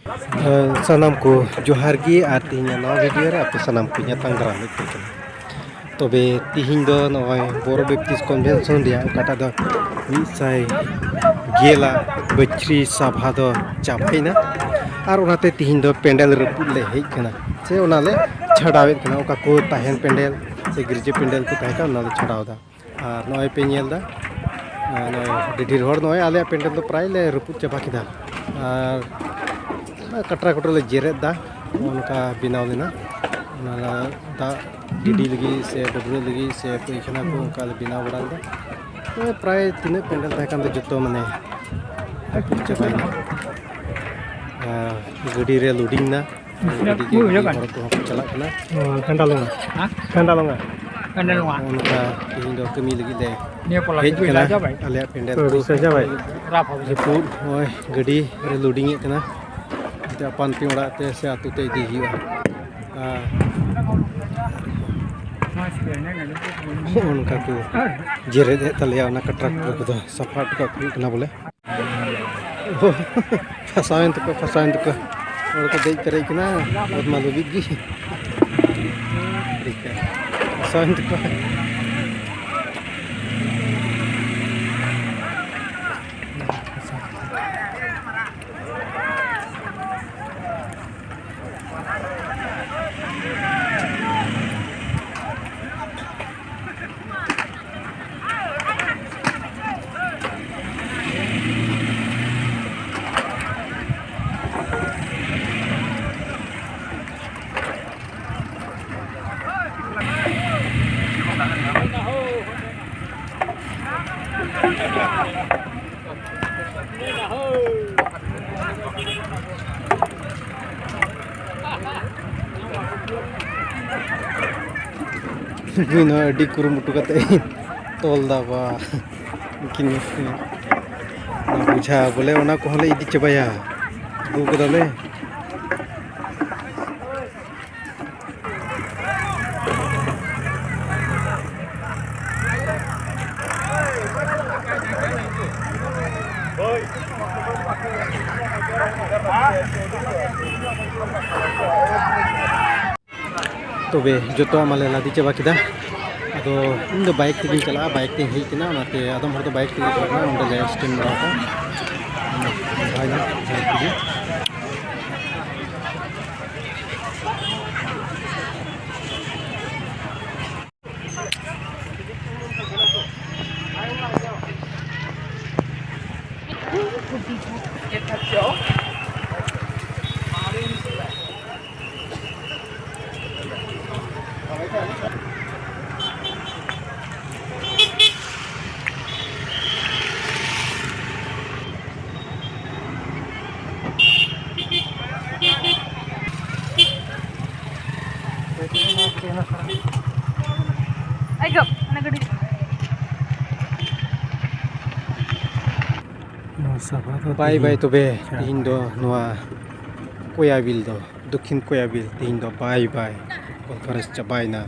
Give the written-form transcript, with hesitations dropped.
Sanam ko johar gi ar tihinya nawa video re ape sanam ko nyatang daram itu kan. Tobe tihin do noy Boro Baptist Convention dia kata do misai gela bachri sabha do chapaina ar onate tihin do pendel reput le hej kana se onale chadawet kana oka ko tahen pendel se girje pendel ko tahe kana onale chadaw da ar noy pe nyel da noy didir hor noy ale pendel do pray le reput chaba kida ar Katra Katra ले जेरेत दा उनका बिनाव लेना नाला दा DD लगी से डबरू लगी से पैखना को उनका बिनाव बड़ा दा तो प्राय तीन पेंडल तक हम जुतो मने चबाई गडी रे लोडिंग ना गडी के हर को चला कना कंडालोंगा कंडालोंगा उनका तीन दो कमी लगी ले ने पला जुला जाबाई आले पेंडल तो से जाबाई राफा रिपोर्ट ओय गडी रे लोडिंग कना Apaan pi ora te se atu te di hiwa उनका को जेरे दे तलिया ना कटरा को तो सफाट का कना बोले फसाएं तो और को देख करे कि ना बहुत मालूम बिगी ठीक है फसाएं तो Ini di kurumutu kata tol dah wah mungkin buja boleh ona ko hole idi cebaya du kedale तबे जोतो माले लादी चबा किदा अदो इन दो बाइक तेगिन चला बाइक ते हेज किना नाते आदम हर तो बाइक तेगिन चला उंडे ले स्टेन बड़ा का भाई ना तेगी Ayo, anak gede. Bye bye तबे तीन दो नवा कोयाबिल दो दक्षिण कोयाबिल तीन दो बाय बाय कॉन्फ्रेंस चबायना